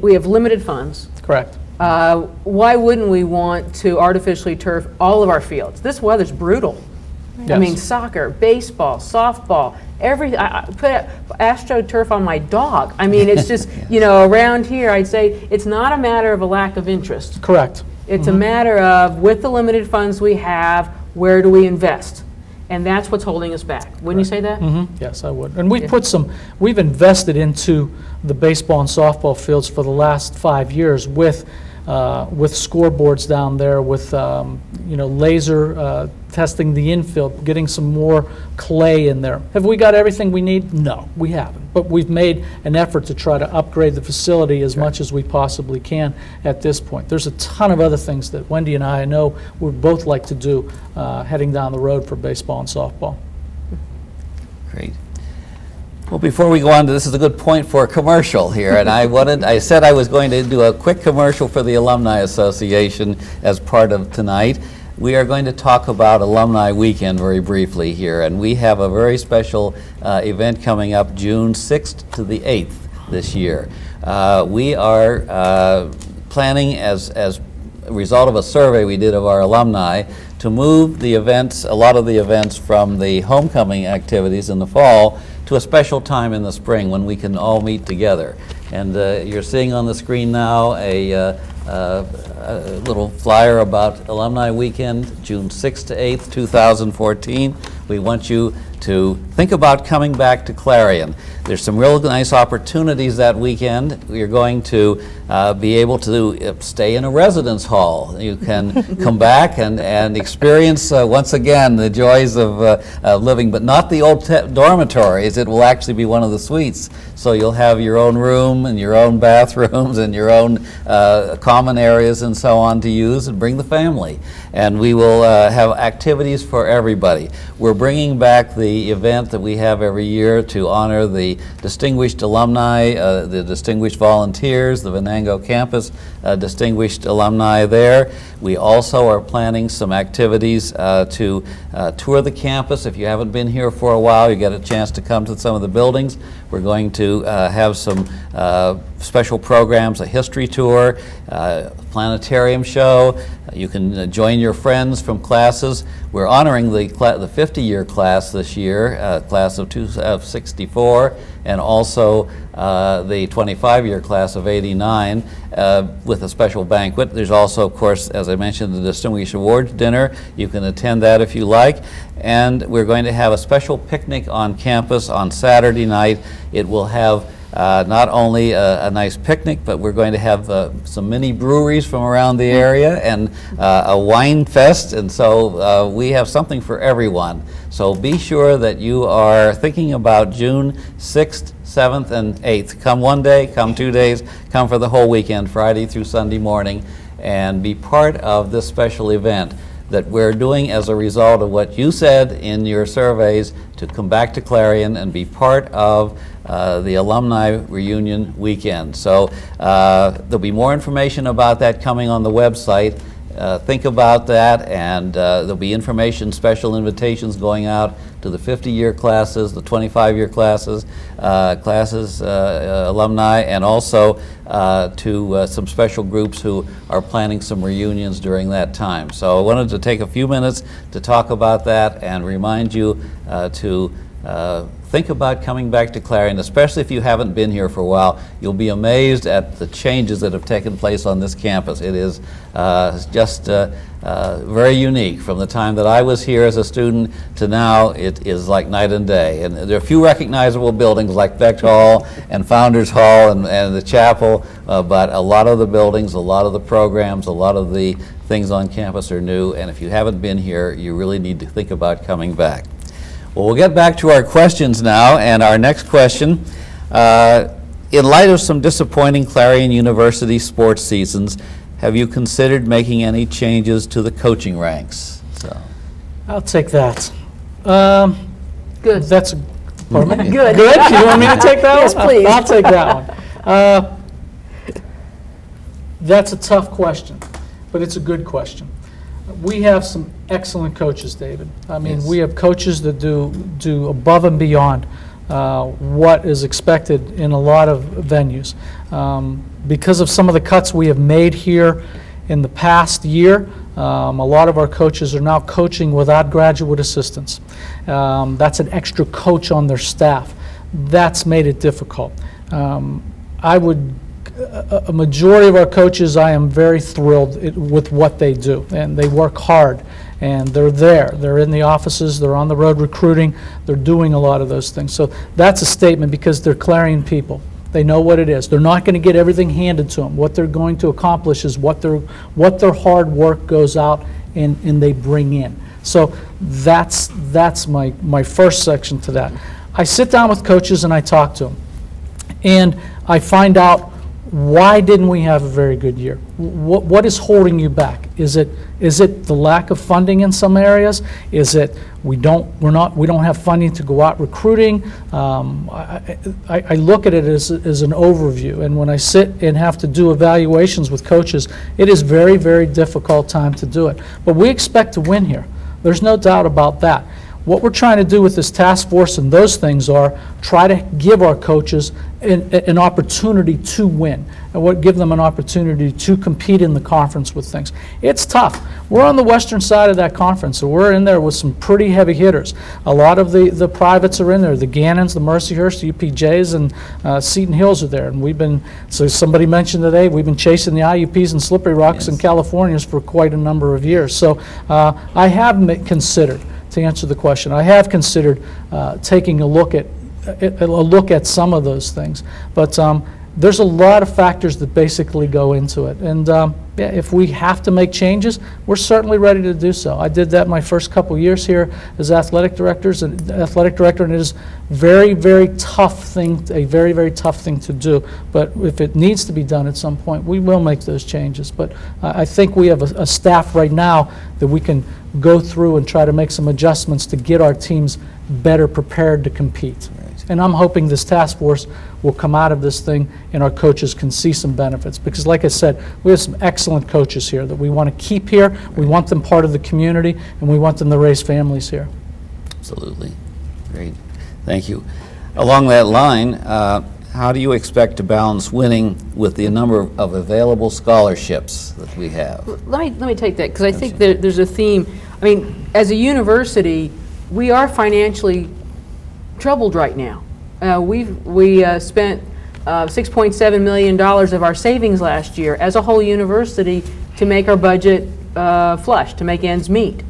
we have limited funds. Correct. Why wouldn't we want to artificially turf all of our fields? This weather's brutal. I Yes. mean, soccer, baseball, softball, I put AstroTurf on my dog. I mean, it's just, around here, I'd say it's not a matter of a lack of interest. Correct. It's a matter of, with the limited funds we have, where do we invest? And that's what's holding us back. Wouldn't you say that? Yes, I would. And we've invested into the baseball and softball fields for the last 5 years with scoreboards down there, with laser testing the infield, getting some more clay in there. Have we got everything we need? No, we haven't. But we've made an effort to try to upgrade the facility as much as we possibly can at this point. There's a ton of other things that Wendy and I know would both like to do heading down the road for baseball and softball. Great. Well, before we go on, this is a good point for a commercial here, and I said I was going to do a quick commercial for the Alumni Association as part of tonight. We are going to talk about Alumni Weekend very briefly here, and we have a very special event coming up June 6th to the 8th this year. We are planning, as a result of a survey we did of our alumni, to move the events, a lot of the events from the homecoming activities in the fall to a special time in the spring when we can all meet together. And you're seeing on the screen now a little flyer about Alumni Weekend, June 6th to 8th, 2014. We want you to think about coming back to Clarion. There's some real nice opportunities that weekend. You're going to be able to stay in a residence hall. You can come back and experience once again the joys of living, but not the old dormitories. It will actually be one of the suites. So you'll have your own room and your own bathrooms and your own common areas and so on to use, and bring the family. And we will have activities for everybody. We're bringing back the event that we have every year to honor the distinguished alumni, the distinguished volunteers, the Venango campus distinguished alumni there. We also are planning some activities to tour the campus. If you haven't been here for a while, you get a chance to come to some of the buildings. We're going to have some special programs, a history tour, planetarium show. You can join your friends from classes. We're honoring the 50-year class this year, class of 64, and also the 25-year class of 89 with a special banquet. There's also, of course, as I mentioned, the Distinguished Awards Dinner. You can attend that if you like. And we're going to have a special picnic on campus on Saturday night. It will have not only a nice picnic, but we're going to have some mini breweries from around the area and a wine fest, and so we have something for everyone. So be sure that you are thinking about June 6th, 7th, and 8th. Come one day, come 2 days, come for the whole weekend, Friday through Sunday morning, and be part of this special event that we're doing as a result of what you said in your surveys to come back to Clarion and be part of the Alumni Reunion Weekend. So there'll be more information about that coming on the website. Think about that, and there'll be information, special invitations going out to the 50-year classes, the 25-year classes, alumni, and also to some special groups who are planning some reunions during that time. So I wanted to take a few minutes to talk about that and remind you to think about coming back to Clarion, especially if you haven't been here for a while. You'll be amazed at the changes that have taken place on this campus. It is just very unique. From the time that I was here as a student to now, it is like night and day. And there are a few recognizable buildings like Becht Hall and Founders Hall and the chapel, but a lot of the buildings, a lot of the programs, a lot of the things on campus are new, and if you haven't been here, you really need to think about coming back. Well, we'll get back to our questions now, and our next question, in light of some disappointing Clarion University sports seasons, have you considered making any changes to the coaching ranks? So, I'll take that. Good. That's, pardon me? Good. Good? You want me to take that Yes, one? please. I'll take that one. That's a tough question, but it's a good question. We have some excellent coaches, David. I mean, Yes. we have coaches that do above and beyond what is expected in a lot of venues. Because of some of the cuts we have made here in the past year, a lot of our coaches are now coaching without graduate assistants. That's an extra coach on their staff. That's made it difficult. A majority of our coaches, I am very thrilled with what they do, and they work hard, and they're there. They're in the offices, they're on the road recruiting, they're doing a lot of those things. So that's a statement because they're Clarion people. They know what it is. They're not going to get everything handed to them. What they're going to accomplish is what their hard work goes out and they bring in. So that's my first section to that. I sit down with coaches and I talk to them, and I find out, why didn't we have a very good year? What is holding you back? Is it the lack of funding in some areas? Is it we don't have funding to go out recruiting? I look at it as an overview, and when I sit and have to do evaluations with coaches, it is very, very difficult time to do it. But we expect to win here. There's no doubt about that. What we're trying to do with this task force and those things are try to give our coaches an opportunity to win, and give them an opportunity to compete in the conference with things. It's tough. We're on the western side of that conference, so we're in there with some pretty heavy hitters. A lot of the privates are in there. The Gannons, the Mercyhurst, the UPJs, and Seton Hills are there. And so somebody mentioned today, we've been chasing the IUPs and Slippery Rocks and Californias for quite a number of years. So I have considered, to answer the question, I have considered taking a look at some of those things, but there's a lot of factors that basically go into it, and if we have to make changes, we're certainly ready to do so. I did that my first couple years here as athletic director, and it is a very, very tough thing to do. But if it needs to be done at some point, we will make those changes. But I think we have a staff right now that we can go through and try to make some adjustments to get our teams better prepared to compete. And I'm hoping this task force will come out of this thing and our coaches can see some benefits. Because like I said, we have some excellent coaches here that we want to keep here. We want them part of the community, and we want them to raise families here. absolutely. Great. Thank you. Along that line, how do you expect to balance winning with the number of available scholarships that we have? Let me take that, because I think there's a theme. I mean, as a university, we are financially troubled right now. We spent $6.7 million of our savings last year as a whole university to make our budget flush, to make ends meet.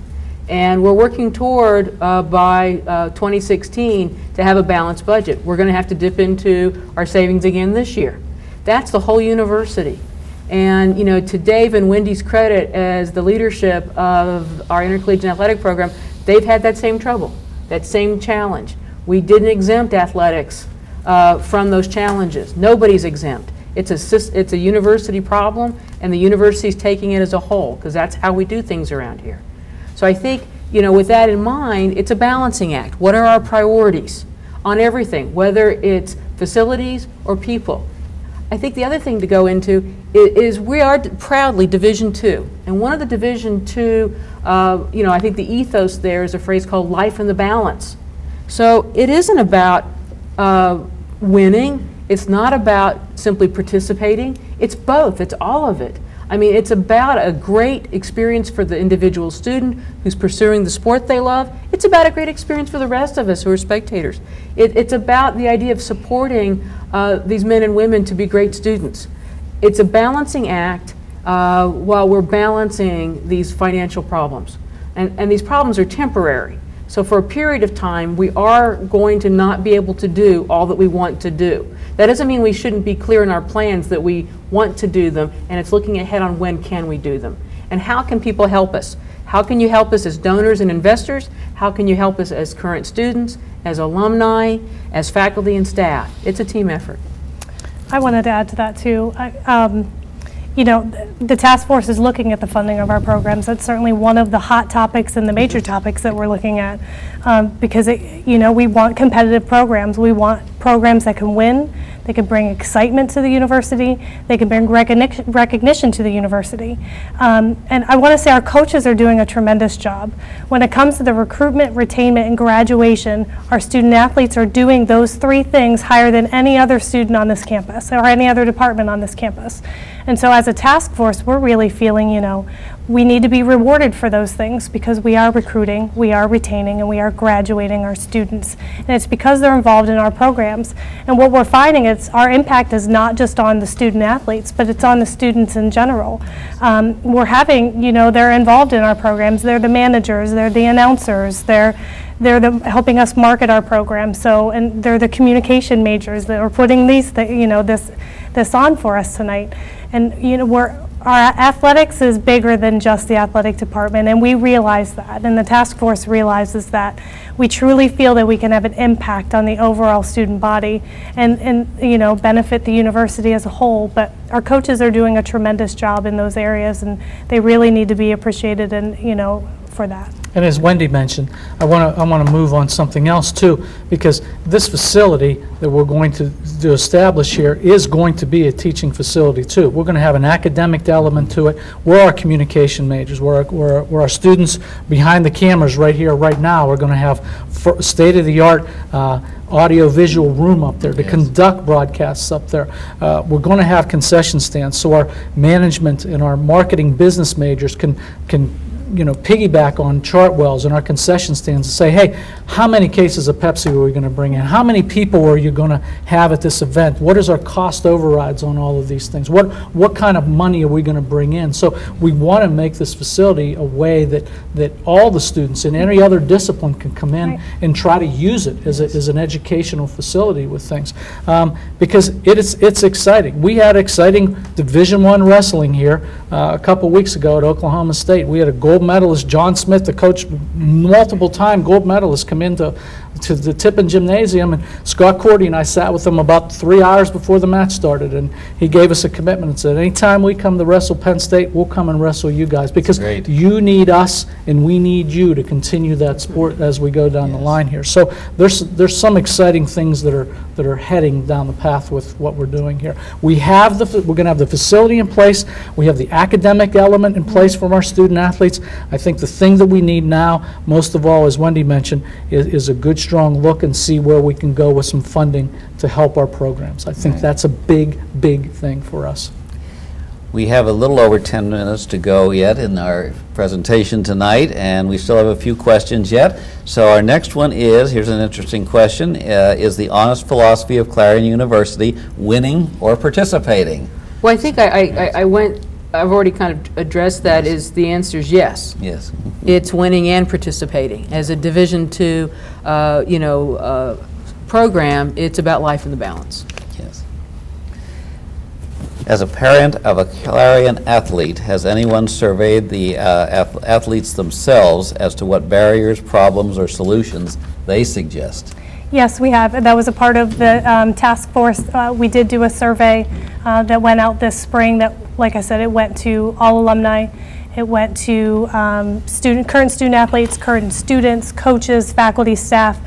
And we're working toward, by 2016, to have a balanced budget. We're going to have to dip into our savings again this year. That's the whole university. And, you know, to Dave and Wendy's credit, as the leadership of our intercollegiate athletic program, they've had that same trouble, that same challenge. We didn't exempt athletics from those challenges. Nobody's exempt. It's a university problem, and the university's taking it as a whole, because that's how we do things around here. So I think, you know, with that in mind, it's a balancing act. What are our priorities on everything, whether it's facilities or people? I think the other thing to go into is we are proudly Division II. And one of the Division II, you know, I think the ethos there is a phrase called life in the balance. So it isn't about winning. It's not about simply participating. It's both. It's all of it. I mean, it's about a great experience for the individual student who's pursuing the sport they love. It's it's about a great experience for the rest of us who are spectators. It's about the idea of supporting these men and women to be great students. It's a balancing act while we're balancing these financial problems. And these problems are temporary. So for a period of time, we are going to not be able to do all that we want to do. That doesn't mean we shouldn't be clear in our plans that we want to do them, and it's looking ahead on when can we do them. And how can people help us? How can you help us as donors and investors? How can you help us as current students, as alumni, as faculty and staff? It's a team effort. I wanted to add to that too. You know, the task force is looking at the funding of our programs. That's certainly one of the hot topics and the major topics that we're looking at, because you know, we want competitive programs. We want programs that can win, they can bring excitement to the university, they can bring recognition to the university. And I want to say our coaches are doing a tremendous job. When it comes to the recruitment, retainment, and graduation, our student athletes are doing those three things higher than any other student on this campus or any other department on this campus. And so as a task force, we're really feeling, you know, we need to be rewarded for those things because we are recruiting, we are retaining, and we are graduating our students. And it's because they're involved in our programs. And what we're finding is our impact is not just on the student athletes, but it's on the students in general. We're having, you know, they're involved in our programs. They're the managers, they're the announcers, they're helping us market our program. So, and they're the communication majors that are putting these, you know, this on for us tonight. And, you know, our athletics is bigger than just the athletic department, and we realize that, and the task force realizes that. We truly feel that we can have an impact on the overall student body and you know, benefit the university as a whole, but our coaches are doing a tremendous job in those areas, and they really need to be appreciated, and, you know, for that. And as Wendy mentioned, I want to move on something else too, because this facility that we're going to establish here is going to be a teaching facility too. We're going to have an academic element to it. We're our communication majors. We're our students behind the cameras right here, right now. We're going to have state-of-the-art audio-visual room up there to conduct broadcasts up there. We're going to have concession stands, so our management and our marketing business majors can you know, piggyback on Chartwell's and our concession stands and say, hey, how many cases of Pepsi are we going to bring in? How many people are you going to have at this event? What is our cost overrides on all of these things? What kind of money are we going to bring in? So we want to make this facility a way that all the students in any other discipline can come in and try to use it as an educational facility with things. Because it's exciting. We had exciting Division I wrestling here a couple weeks ago at Oklahoma State. We had a gold medalist, John Smith, the coach, multiple-time gold medalist, come into the Tippin Gymnasium, and Scott Cordy and I sat with him about 3 hours before the match started, and he gave us a commitment and said, anytime we come to wrestle Penn State, we'll come and wrestle you guys, because you need us and we need you to continue that sport as we go down the line here. So there's some exciting things that are heading down the path with what we're doing here. We're going to have the facility in place. We have the academic element in place from our student athletes. I think the thing that we need now, most of all, as Wendy mentioned, is a good, strong look and see where we can go with some funding to help our programs. I think that's a big, big thing for us. We have a little over 10 minutes to go yet in our presentation tonight, and we still have a few questions yet. So our next one is, here's an interesting question, is the honest philosophy of Clarion University winning or participating? Well, I think I've already kind of addressed that. Is the answer is yes. Yes. It's winning and participating. As a Division II, program, it's about life in the balance. Yes. As a parent of a Clarion athlete, has anyone surveyed the athletes themselves as to what barriers, problems, or solutions they suggest? Yes, we have. That was a part of the task force. We did do a survey that went out this spring that, like I said, it went to all alumni. It went to current student athletes, current students, coaches, faculty, staff.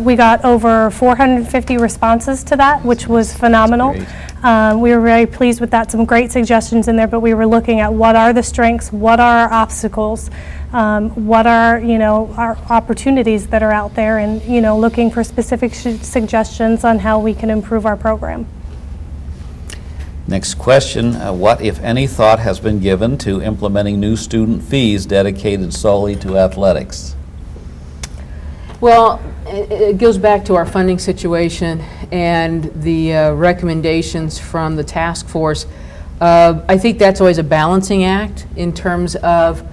We got over 450 responses to that, which was phenomenal. We were very pleased with that. Some great suggestions in there, but we were looking at what are the strengths, what are our obstacles, what are, our opportunities that are out there, and, looking for specific suggestions on how we can improve our program. Next question, what, if any, thought has been given to implementing new student fees dedicated solely to athletics? Well, it goes back to our funding situation and the recommendations from the task force. I think that's always a balancing act in terms of,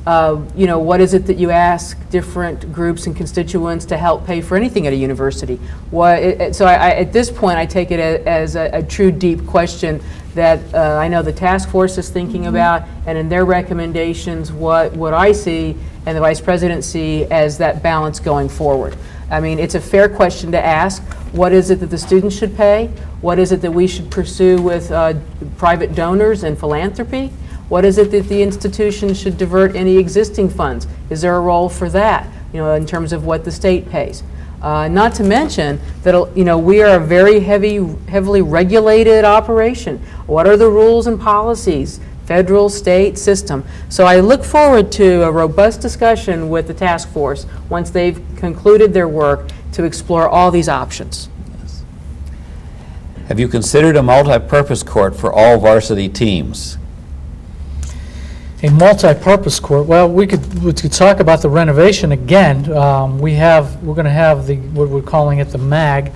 what is it that you ask different groups and constituents to help pay for anything at a university? So at this point, I take it as a true deep question that I know the task force is thinking about, and in their recommendations, what I see and the vice president see as that balance going forward. I mean, it's a fair question to ask. What is it that the students should pay? What is it that we should pursue with private donors and philanthropy? What is it that the institution should divert any existing funds? Is there a role for that, in terms of what the state pays? Not to mention that, we are a very heavily regulated operation. What are the rules and policies, federal, state, system? So I look forward to a robust discussion with the task force once they've concluded their work to explore all these options. Have you considered a multi-purpose court for all varsity teams? A multi-purpose court, well, we could talk about the renovation again. We're going to have what we're calling it the MAG,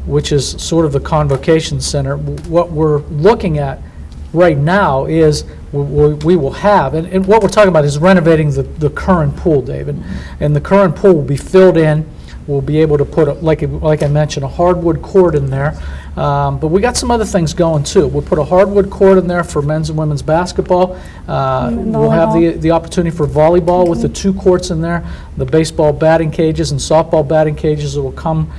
which is sort of the convocation center. What we're looking at right now is we will have, and what we're talking about is renovating the current pool, David. And the current pool will be filled in. We'll be able to put, like I mentioned, a hardwood court in there. But we got some other things going too. We'll put a hardwood court in there for men's and women's basketball. We'll have the opportunity for volleyball with the 2 courts in there. The baseball batting cages and softball batting cages that will come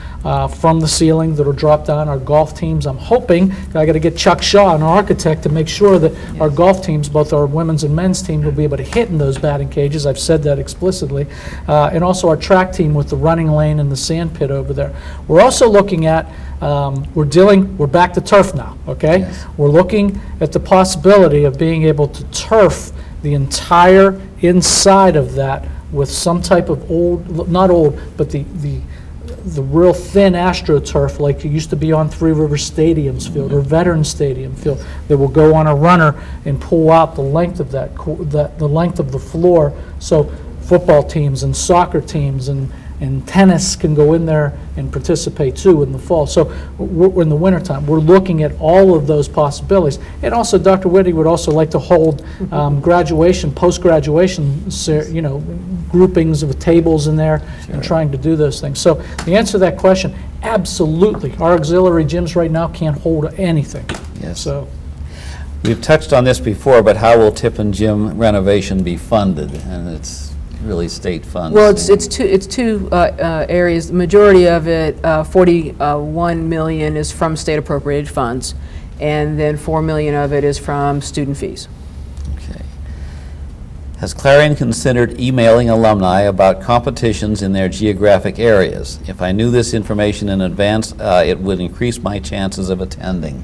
from the ceiling that will drop down. Our golf teams, I'm hoping, I got to get Chuck Shaw, an architect, to make sure that our golf teams, both our women's and men's team, will be able to hit in those batting cages. I've said that explicitly. And also our track team with the running lane and the sand pit over there. We're also looking at we're back to turf now, okay? Yes. We're looking at the possibility of being able to turf the entire inside of that with some type of not old, but the real thin AstroTurf like it used to be on Three Rivers Stadium's field or Veterans Stadium field that will go on a runner and pull out the length of the length of the floor, so football teams and soccer teams and tennis can go in there and participate too in the fall. So we're in the wintertime, we're looking at all of those possibilities. And also Dr. Whitney would also like to hold graduation, post-graduation, groupings of tables in there and trying to do those things. So the answer to that question, absolutely. Our auxiliary gyms right now can't hold anything. Yes. So We've touched on this before, but how will Tippin Gym renovation be funded? And it's really state funds. Well, it's two areas. The majority of it, 41 million, is from state appropriated funds, and then 4 million of it is from student fees. Okay. Has Clarion considered emailing alumni about competitions in their geographic areas? If I knew this information in advance, it would increase my chances of attending.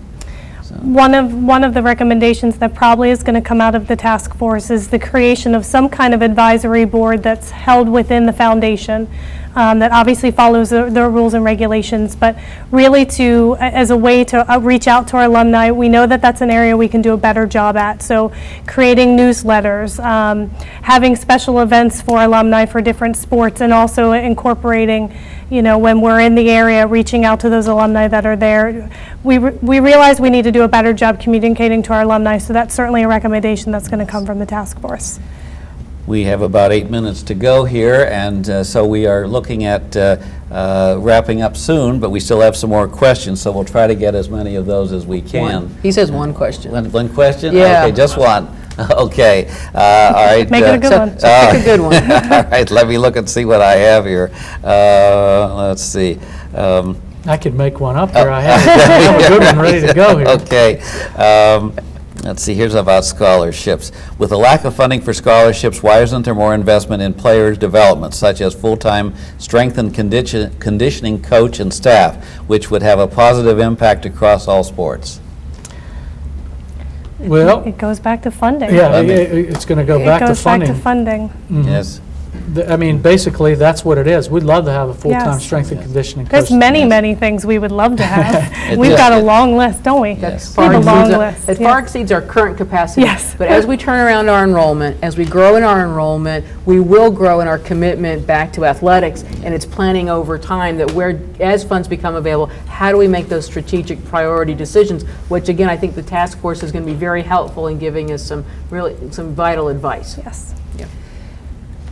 One of the recommendations that probably is going to come out of the task force is the creation of some kind of advisory board that's held within the foundation that obviously follows the rules and regulations, but really as a way to reach out to our alumni. We know that that's an area we can do a better job at. So creating newsletters, having special events for alumni for different sports, and also incorporating, when we're in the area, reaching out to those alumni that are there. We realize we need to do a better job communicating to our alumni, so that's certainly a recommendation that's going to come from the task force. We have about 8 minutes to go here, and so we are looking at wrapping up soon, but we still have some more questions, so we'll try to get as many of those as we can. He says one question. One question? Yeah. Okay, just one. Okay, all right. Make it a good one. So pick a good one. All right, let me look and see what I have here. Let's see. I could make one up there. I have a good one ready to go here. Okay. Let's see, here's about scholarships. With a lack of funding for scholarships, why isn't there more investment in players' development, such as full-time strength and conditioning coach and staff, which would have a positive impact across all sports? Well, It goes back to funding. yeah, it's going to go back to funding. It goes back to funding. Yes. I mean, basically, that's what it is. We'd love to have a full-time Yes. strength and conditioning coach. There's many, many things we would love to have. We've just- got a long list, don't we? Yes. We have a long It list. far yeah. exceeds our current capacity. Yes. But as we turn around our enrollment, as we grow in our enrollment, we will grow in our commitment back to athletics, and it's planning over time that as funds become available, how do we make those strategic priority decisions, which again, I think the task force is going to be very helpful in giving us some vital advice. Yes.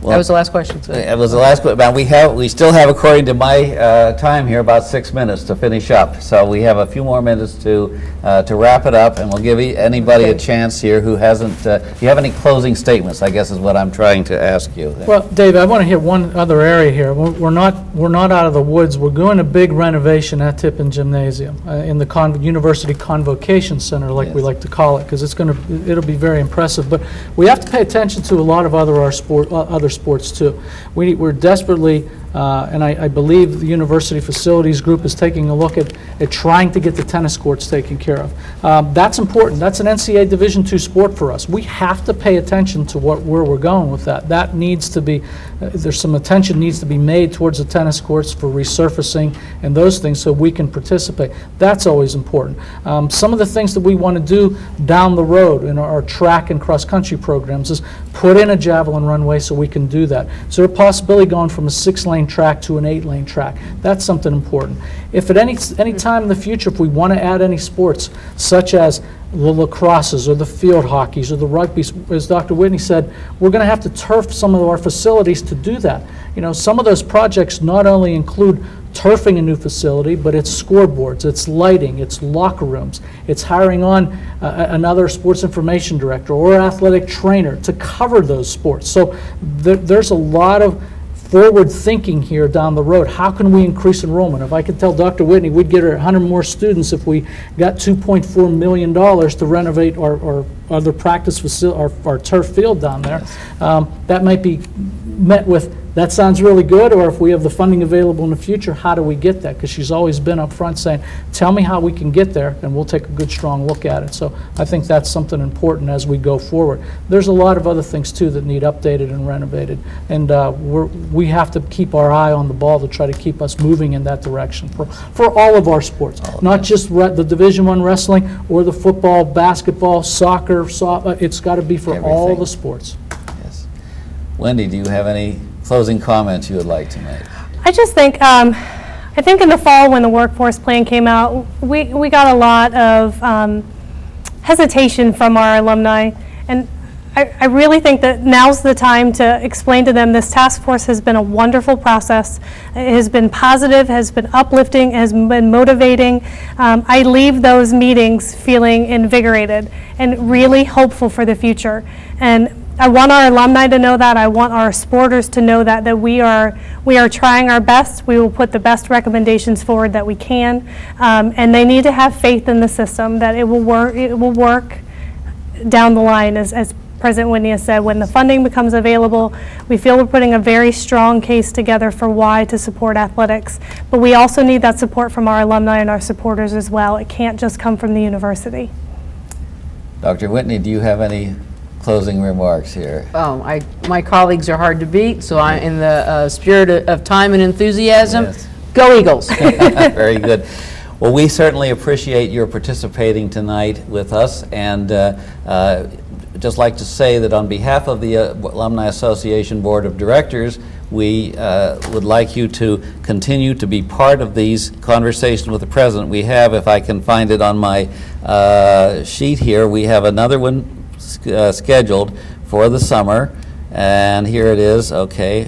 That was the last question. So. It was the last, but we still have, according to my time here, about 6 minutes to finish up. So we have a few more minutes to wrap it up, and we'll give anybody a Okay. chance here who hasn't, do you have any closing statements, I guess is what I'm trying to ask you. Well, Dave, I want to hit one other area here. We're not out of the woods. We're doing a big renovation at Tippin Gymnasium in the University Convocation Center, like we Yes. like to call it, because it'll be very impressive. But we have to pay attention to a lot of other sports too. We're desperately, and I believe the University Facilities Group is taking a look at trying to get the tennis courts taken care of. That's important. That's an NCAA Division II sport for us. We have to pay attention to where we're going with that. That needs to be, there's some attention needs to be made towards the tennis courts for resurfacing and those things so we can participate. That's always important. Some of the things that we want to do down the road in our track and cross-country programs is put in a javelin runway so we can do that. Is there a possibility going from a 6-lane track to an 8-lane track? That's something important. If at any time in the future, if we want to add any sports, such as the lacrosses or the field hockeys or the rugby, as Dr. Whitney said, we're going to have to turf some of our facilities to do that. You know, some of those projects not only include turfing a new facility, but it's scoreboards, it's lighting, it's locker rooms, it's hiring on another sports information director or athletic trainer to cover those sports. So there's a lot of forward thinking here down the road. How can we increase enrollment? If I could tell Dr. Whitney we'd get 100 more students if we got $2.4 million to renovate our other practice facility, our turf field down there, that might be met with, that sounds really good, or if we have the funding available in the future, how do we get that? Because she's always been up front saying, tell me how we can get there, and we'll take a good, strong look at it. So I think that's something important as we go forward. There's a lot of other things, too, that need updated and renovated, and we have to keep our eye on the ball to try to keep us moving in that direction for all of our sports, not just the Division I wrestling or the football, basketball, soccer, it's got to be for all Everything. the sports. Yes. Wendy, do you have any closing comments you would like to make? I just think, I think in the fall when the workforce plan came out, we got a lot of hesitation from our alumni, and I really think that now's the time to explain to them this task force has been a wonderful process. It has been positive, has been uplifting, has been motivating. I leave those meetings feeling invigorated and really hopeful for the future. And I want our alumni to know that. I want our supporters to know that we are trying our best. We will put the best recommendations forward that we can, and they need to have faith in the system that it will work. It will work down the line, as President Whitney has said. When the funding becomes available, we feel we're putting a very strong case together for why to support athletics. But we also need that support from our alumni and our supporters as well. It can't just come from the university. Dr. Whitney, do you have any closing remarks here? My colleagues are hard to beat, so I, in the spirit of time and enthusiasm, Yes. go Eagles. Very good. Well, we certainly appreciate your participating tonight with us, and just like to say that on behalf of the Alumni Association Board of Directors, we would like you to continue to be part of these conversations with the President. We have, if I can find it on my sheet here, we have another one scheduled for the summer, and here it is. Okay.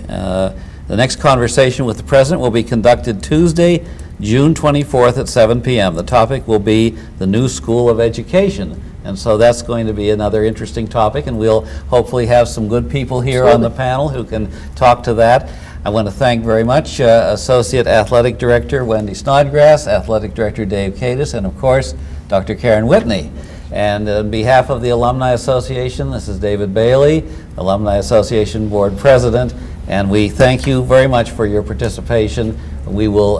The next conversation with the President will be conducted Tuesday, June 24th at 7 p.m. The topic will be the new School of Education. And so that's going to be another interesting topic, and we'll hopefully have some good people here on the panel who can talk to that. I want to thank very much Associate Athletic Director Wendy Snodgrass, Athletic Director Dave Kadis, and of course, Dr. Karen Whitney. And on behalf of the Alumni Association, this is David Bailey, Alumni Association Board President, and we thank you very much for your participation. We will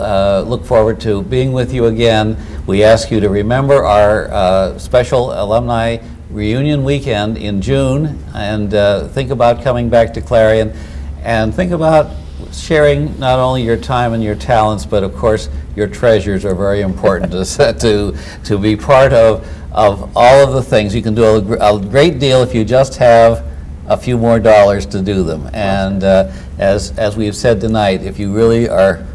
look forward to being with you again. We ask you to remember our special alumni reunion weekend in June, and think about coming back to Clarion. and think about sharing not only your time and your talents, but of course, your treasures are very important to be part of all of the things. You can do a great deal if you just have a few more dollars to do them. And as we've said tonight, if you really are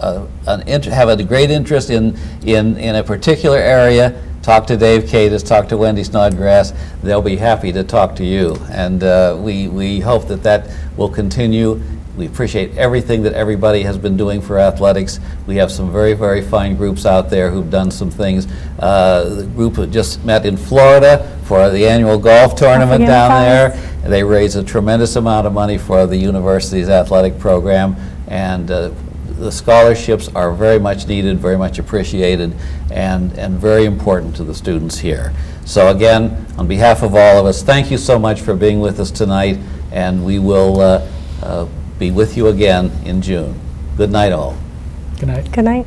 have a great interest in a particular area, talk to Dave Kadis, talk to Wendy Snodgrass. They'll be happy to talk to you. And we hope that will continue. We appreciate everything that everybody has been doing for athletics. We have some very, very fine groups out there who've done some things. The group that just met in Florida for the annual golf tournament down there. They raised a tremendous amount of money for the university's athletic program, and the scholarships are very much needed, very much appreciated, and very important to the students here. So again, on behalf of all of us, thank you so much for being with us tonight, and we will be with you again in June. Good night, all. Good night. Good night.